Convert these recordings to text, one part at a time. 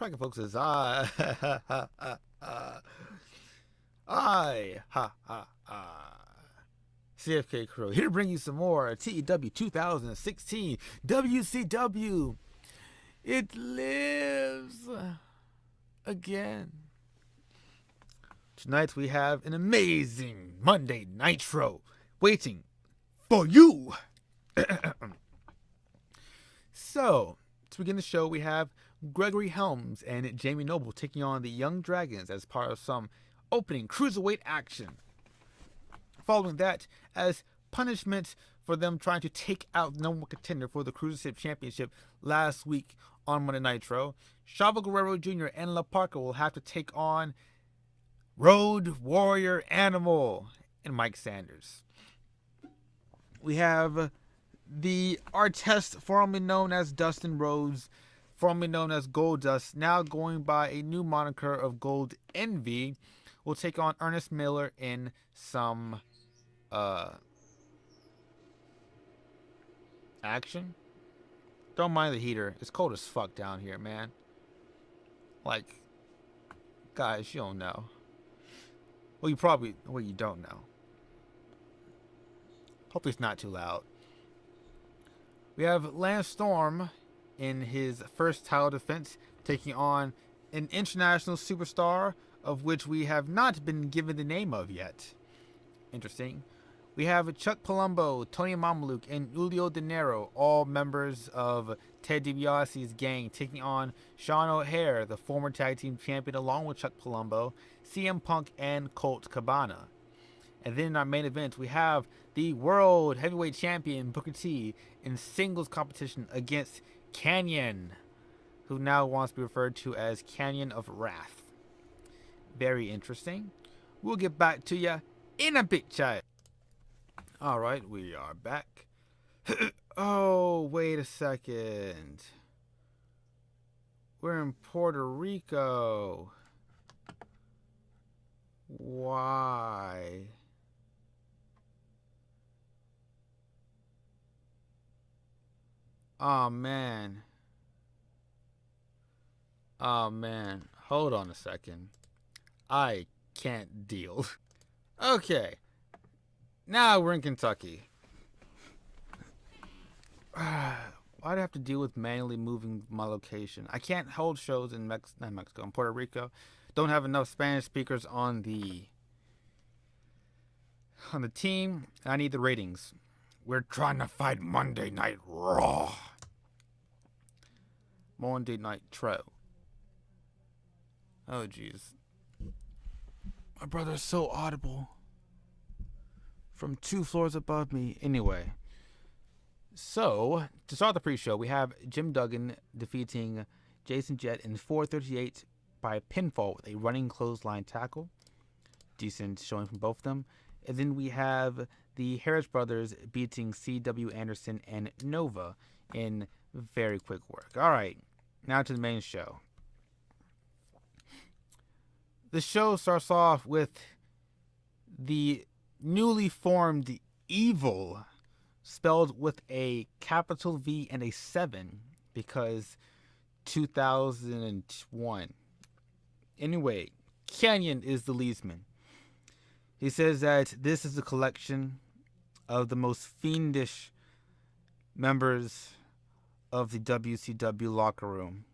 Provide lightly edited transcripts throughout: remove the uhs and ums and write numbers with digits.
cracking, folks? Is I I CFK Crew here to bring you some more TEW 2016 WCW. It lives again. Tonight we have an amazing Monday Nitro waiting for you. So, to begin the show, we have Gregory Helms and Jamie Noble taking on the Young Dragons as part of some opening cruiserweight action. Following that, as punishment for them trying to take out the number one contender for the Cruiserweight Championship last week on Monday Nitro, Chavo Guerrero Jr. and La Parka will have to take on Road Warrior Animal and Mike Sanders. We have the Artest, formerly known as Dustin Rhodes, formerly known as Goldust, now going by a new moniker of Gold Envy, will take on Ernest Miller in some action. Don't mind the heater. It's cold as fuck down here, man. Like, guys, you don't know. Well, you don't know. Hopefully it's not too loud. We have Lance Storm in his first title defense, taking on an international superstar of which we have not been given the name of yet. Interesting. We have Chuck Palumbo, Tony Mamaluke, and Julio De Niro, all members of Ted DiBiase's gang, taking on Sean O'Hare, the former tag team champion, along with Chuck Palumbo, CM Punk, and Colt Cabana. And then in our main event, we have the World Heavyweight Champion Booker T in singles competition against Canyon, who now wants to be referred to as Canyon of Wrath. Very interesting. We'll get back to you in a bit, child. Alright, we are back. Oh, wait a second. We're in Puerto Rico. Why? Oh, man. Oh, man. Hold on a second. I can't deal. Okay. Now we're in Kentucky. Why'd I have to deal with manually moving my location? I can't hold shows in in Puerto Rico. Don't have enough Spanish speakers on the team. I need the ratings. We're trying to fight Monday Night Raw. Monday Nitro. Oh, jeez. My brother's so audible. From 2 floors above me. Anyway. So, to start the pre-show, we have Jim Duggan defeating Jason Jett in 4:38 by pinfall with a running clothesline tackle. Decent showing from both of them. And then we have the Harris brothers beating C.W. Anderson and Nova in very quick work. Alright, now to the main show. The show starts off with the newly formed Evil, spelled with a capital V and a 7, because 2001. Anyway, Canyon is the leadsman. He says that this is a collection of the most fiendish members of the WCW locker room.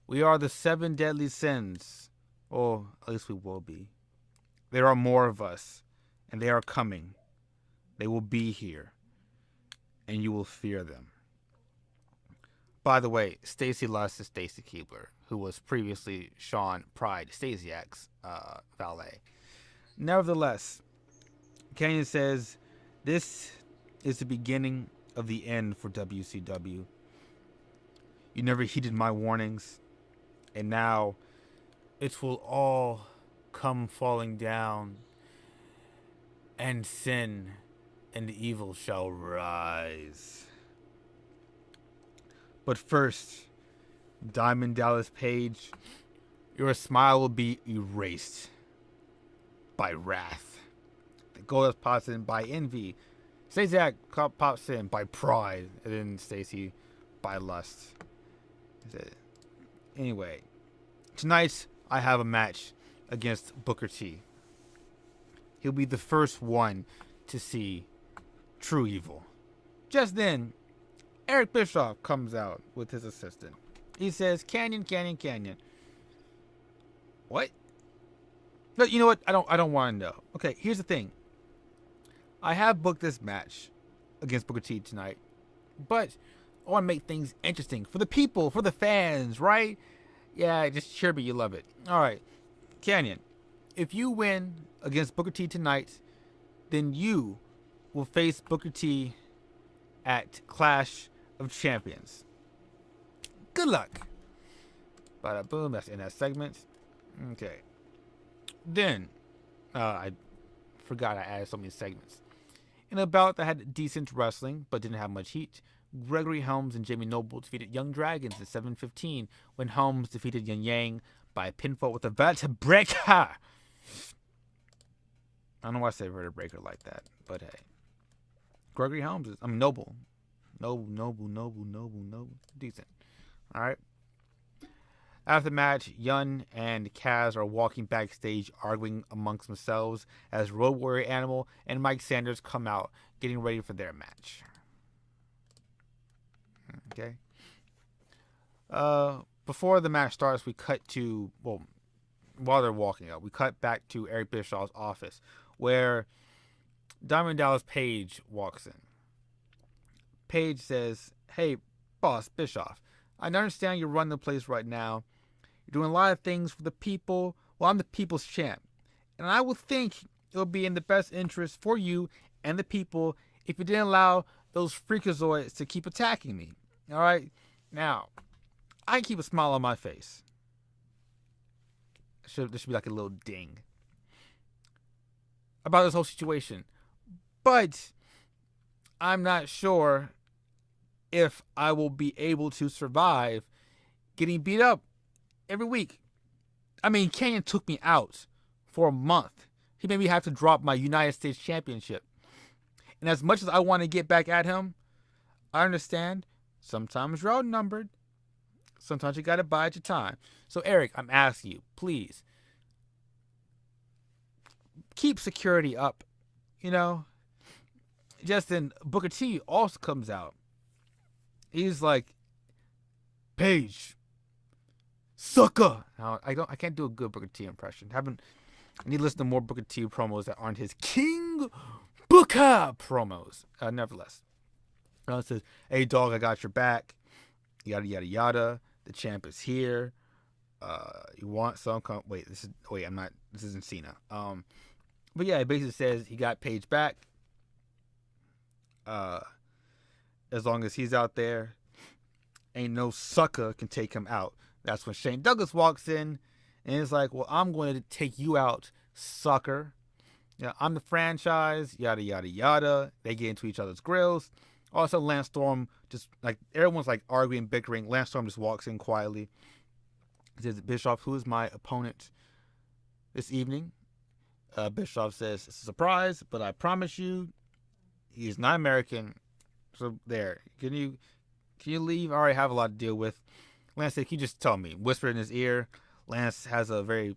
We are the 7 deadly sins, or at least we will be. There are more of us, and they are coming. They will be here, and you will fear them. By the way, Stacy Lust is Stacy Keibler, who was previously Sean Pride Stasiak's valet. Nevertheless, Canyon says, this is the beginning of the end for WCW. You never heeded my warnings, and now it will all come falling down, and sin and evil shall rise. But first, Diamond Dallas Page, your smile will be erased by wrath. The Goldust pops in by envy. Stasiak pops in by pride, and then Stacy by lust. Anyway, tonight I have a match against Booker T. He'll be the first one to see true evil. Just then, Eric Bischoff comes out with his assistant. He says, "Canyon, Canyon, Canyon." What? But you know what? I don't want to know. Okay, here's the thing. I have booked this match against Booker T tonight, but I want to make things interesting for the people, for the fans, right? Yeah, just cheer me. You love it. All right, Canyon. If you win against Booker T tonight, then you will face Booker T at Clash of Champions. Good luck. Bada boom. That's in that segment. Okay. Then, I forgot I added so many segments. In a bout that had decent wrestling but didn't have much heat, Gregory Helms and Jamie Noble defeated Young Dragons at 7:15 when Helms defeated Yin Yang by a pinfall with a vertebraker. I don't know why I say vertebraker like that, but hey. Gregory Helms is, Noble. Noble. Decent. Alright. After the match, Yun and Kaz are walking backstage arguing amongst themselves as Road Warrior Animal and Mike Sanders come out getting ready for their match. Okay. Before the match starts, we cut to, while they're walking out, we cut back to Eric Bischoff's office where Diamond Dallas Page walks in. Page says, "Hey, boss Bischoff, I understand you're running the place right now. You're doing a lot of things for the people. Well, I'm the people's champ. And I would think it would be in the best interest for you and the people if you didn't allow those freakazoids to keep attacking me. All right? Now, I keep a smile on my face. There should be like a little ding about this whole situation. But I'm not sure if I will be able to survive getting beat up every week. I mean, Canyon took me out for a month. He made me have to drop my United States Championship. And as much as I want to get back at him, I understand sometimes you're outnumbered. Sometimes you got to bide your time. So, Eric, I'm asking you, please, keep security up. You know, just then Booker T also comes out. He's like, "Paige, sucker." Now, I can't do a good Booker T impression. I need to listen to more Booker T promos that aren't his King Booker promos. Nevertheless, it says, "Hey dog, I got your back. Yada yada yada. The champ is here. You want some? I'm not. This isn't Cena. But yeah, it basically says he got Paige back. As long as he's out there, ain't no sucker can take him out." That's when Shane Douglas walks in and is like, "Well, I'm going to take you out, sucker. Yeah, I'm the franchise, yada, yada, yada." They get into each other's grills. Also, Lance Storm, just like everyone's like arguing, bickering. Lance Storm just walks in quietly. He says, "Bischoff, who is my opponent this evening?" Bischoff says, "It's a surprise, but I promise you, he's not American." So there, can you leave? I already have a lot to deal with. Lance said, "Can you just tell me?" Whisper in his ear. Lance has a very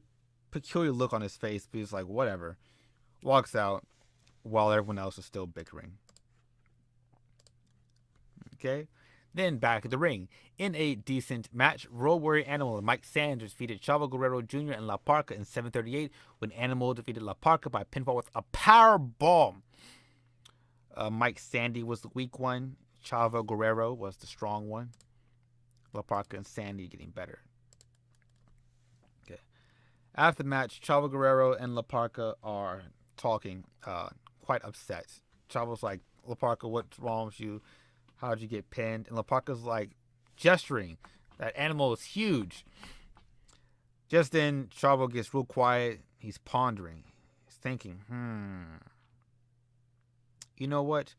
peculiar look on his face, but he's like, whatever. Walks out while everyone else is still bickering. Okay? Then back at the ring. In a decent match, Road Warrior Animal and Mike Sanders defeated Chavo Guerrero Jr. and La Parca in 7:38 when Animal defeated La Parca by pinfall with a power bomb. Mike Sandy was the weak one. Chavo Guerrero was the strong one. La Parca and Sandy getting better. Okay. After the match, Chavo Guerrero and La Parca are talking, quite upset. Chavo's like, "La Parca, what's wrong with you? How'd you get pinned?" And La Parca's like gesturing. That Animal is huge. Just then, Chavo gets real quiet. He's pondering. He's thinking, you know what?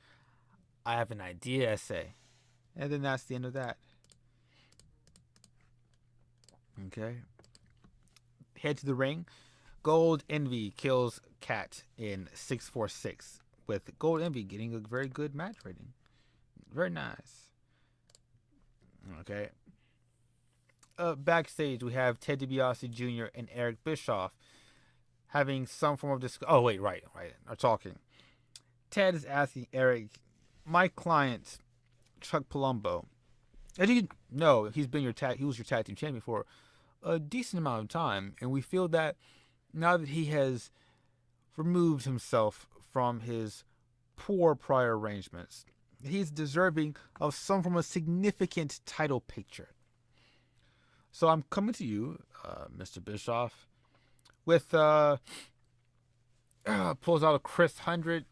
I have an idea, I say. And then that's the end of that. Okay. Head to the ring. Gold Envy kills Cat in 646, with Gold Envy getting a very good match rating. Very nice. Okay. backstage, we have Ted DiBiase Jr. and Eric Bischoff having some form of discussion. Oh, wait, right. Are talking. Ted is asking Eric, my client, Chuck Palumbo, as you know, he was your tag team champion for a decent amount of time, and we feel that now that he has removed himself from his poor prior arrangements, he's deserving of some from a significant title picture. So I'm coming to you, Mr. Bischoff, with pulls out a crisp 100,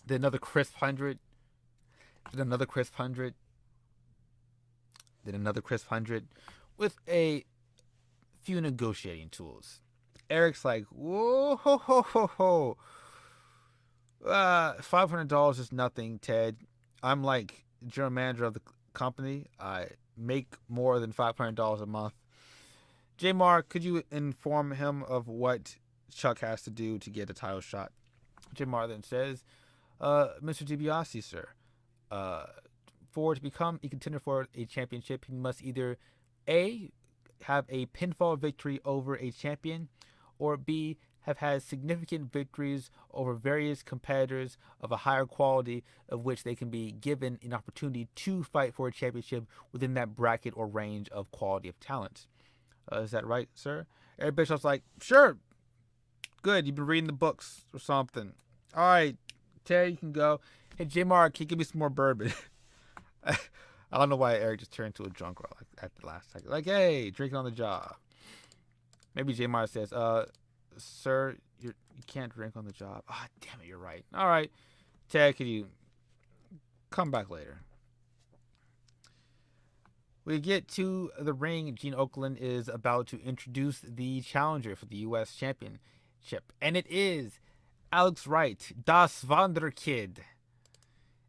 then another crisp 100, then another crisp 100, then another crisp 100, with a few negotiating tools. Eric's like, whoa, ho, ho, ho, ho. $500 is nothing, Ted. I'm like general manager of the company. I make more than $500 a month. J-Mar, could you inform him of what Chuck has to do to get a title shot? J-Mar then says, Mr. DiBiase, sir, for to become a contender for a championship, he must either A, have a pinfall victory over a champion, or B, have had significant victories over various competitors of a higher quality of which they can be given an opportunity to fight for a championship within that bracket or range of quality of talent. Is that right, sir? Eric Bischoff's like, sure. Good, you've been reading the books or something. All right, Ted, you can go. Hey, J-Mar, can you give me some more bourbon? I don't know why Eric just turned into a drunk like at the last second. Like, hey, drinking on the job. Maybe J-Mar says, sir, you can't drink on the job. Ah, damn it, you're right. All right, Ted, can you come back later? We get to the ring. Gene Okerlund is about to introduce the challenger for the U.S. Championship. And it is Alex Wright, Das Wunderkind,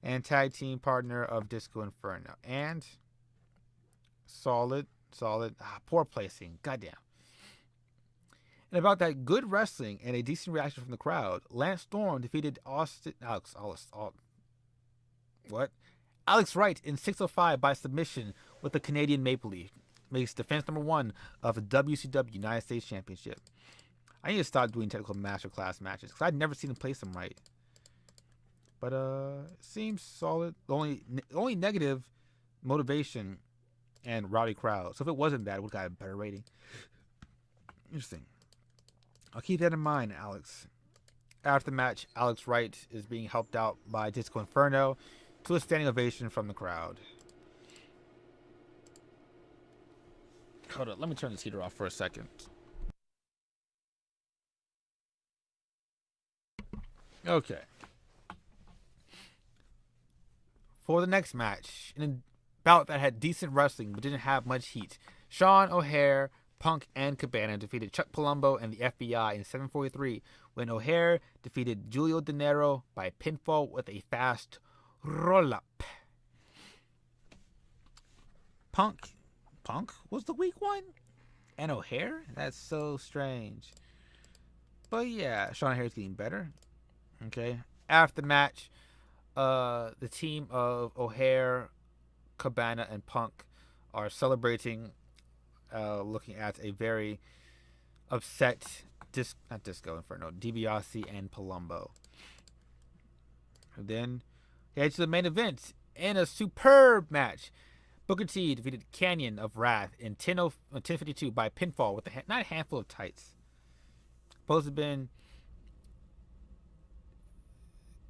and tag team partner of Disco Inferno. And solid. Poor placing. Goddamn. And about that good wrestling and a decent reaction from the crowd, Lance Storm defeated Alex Wright in 6:05 by submission with the Canadian Maple Leaf. Makes defense number 1 of the WCW United States Championship. I need to stop doing technical masterclass matches because I'd never seen him place them right. But seems solid. The only negative, motivation and rowdy crowd. So if it wasn't that, it would have got a better rating. Interesting. I'll keep that in mind, Alex. After the match, Alex Wright is being helped out by Disco Inferno to a standing ovation from the crowd. Hold on, let me turn this heater off for a second. Okay. For the next match, in a bout that had decent wrestling but didn't have much heat, Sean O'Haire, Punk, and Cabana defeated Chuck Palumbo and the FBI in 7:43 when O'Haire defeated Julio De Niro by pinfall with a fast roll-up. Punk was the weak one? And O'Haire? That's so strange. But yeah, Sean O'Haire's getting better. Okay. After the match, the team of O'Haire, Cabana, and Punk are celebrating, looking at a very upset DiBiase and Palumbo. And then head to the main event in a superb match. Booker T defeated Canyon of Wrath in 10:52 by pinfall with not a handful of tights. Supposed to have been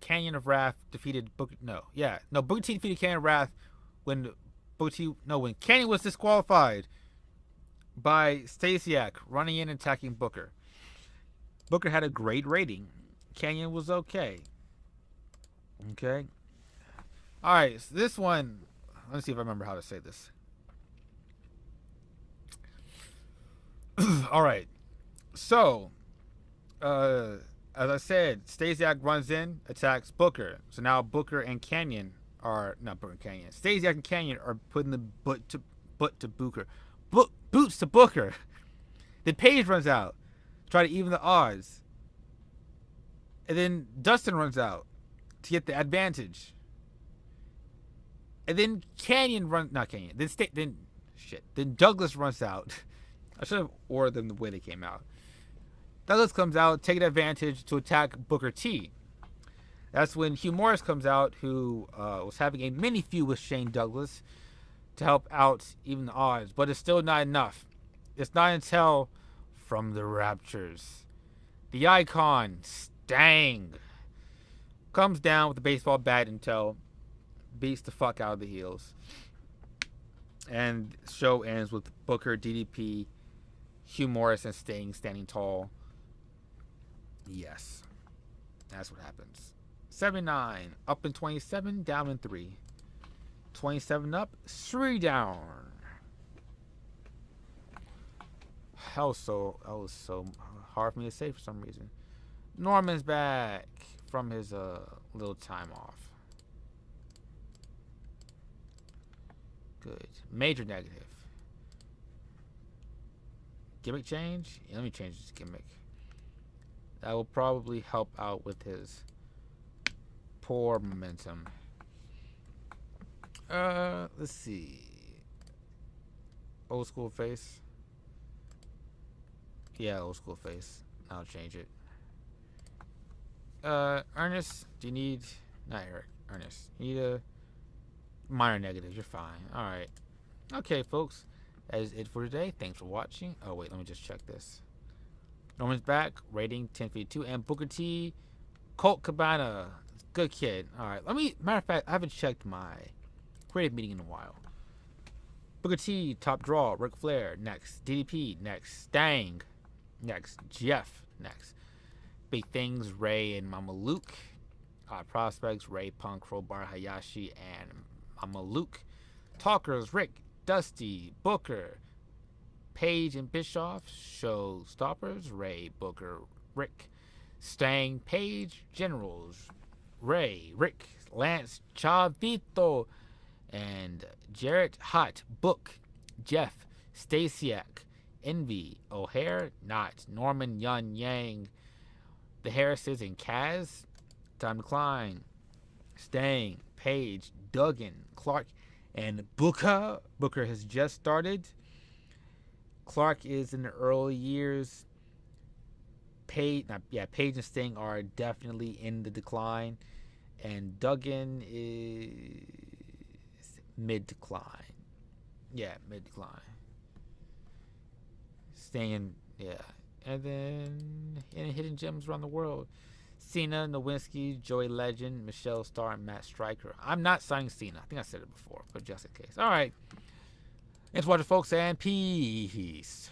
Canyon of Wrath defeated Booker. Booker T defeated Canyon of Wrath when Canyon was disqualified by Stasiak running in and attacking Booker. Booker had a great rating. Canyon was okay. Okay. All right, so this one, let's see if I remember how to say this. All right. So, as I said, Stasiak runs in, attacks Booker. So now Booker and Canyon are not Booker and Canyon. Stasiak and Canyon are putting the butt to Booker. Boots to Booker. Then Paige runs out, try to even the odds. And then Dustin runs out to get the advantage. And then Canyon runs, not Canyon. Then Shit. Then Douglas runs out. I should have ordered them the way they came out. Douglas comes out, taking advantage to attack Booker T. That's when Hugh Morris comes out, who was having a mini feud with Shane Douglas to help out even the odds. But it's still not enough. It's not until From the Raptures, the Icon, Stang, comes down with a baseball bat until beats the fuck out of the heels. And the show ends with Booker, DDP, Hugh Morris, and Sting standing tall. Yes. That's what happens. 79. Up in 27, down in 3. 27 up, 3 down. That was so hard for me to say for some reason. Norman's back from his little time off. Good. Major negative. Gimmick change? Yeah, let me change this gimmick. That will probably help out with his poor momentum. Let's see. Old school face. Yeah, old school face. I'll change it. Ernest, do you need... Not Eric. Ernest. You need a minor negative. You're fine. Alright. Okay, folks. That is it for today. Thanks for watching. Oh, wait. Let me just check this. Norman's back. Rating 1052. And Booker T. Colt Cabana. Good kid. Alright. Matter of fact, I haven't checked my creative meeting in a while. Booker T. Top draw. Ric Flair. Next. DDP. Next. Stang. Next. Jeff. Next. Big Things. Ray and Mama Luke. Prospects. Ray, Punk, Crowbar, Hayashi, and Mama Luke. Talkers. Rick. Dusty. Booker. Page and Bischoff. Showstoppers. Ray, Booker, Rick. Stang, Page. Generals. Ray, Rick, Lance, Chavito, and Jarrett, Hot, Book, Jeff, Stasiak, Envy, O'Hare, Not, Norman, Yun, Yang, the Harrises, and Kaz. Time to Klein, Stang, Page, Duggan, Clark, and Booker. Booker has just started. Clark is in the early years. Page and Sting are definitely in the decline. And Duggan is mid-decline. Yeah, mid-decline. Sting, yeah. And then in Hidden Gems Around the World, Cena, Nowinski, Joey Legend, Michelle Starr, and Matt Stryker. I'm not signing Cena. I think I said it before, but just in case. All right. Thanks for watching, folks, and peace.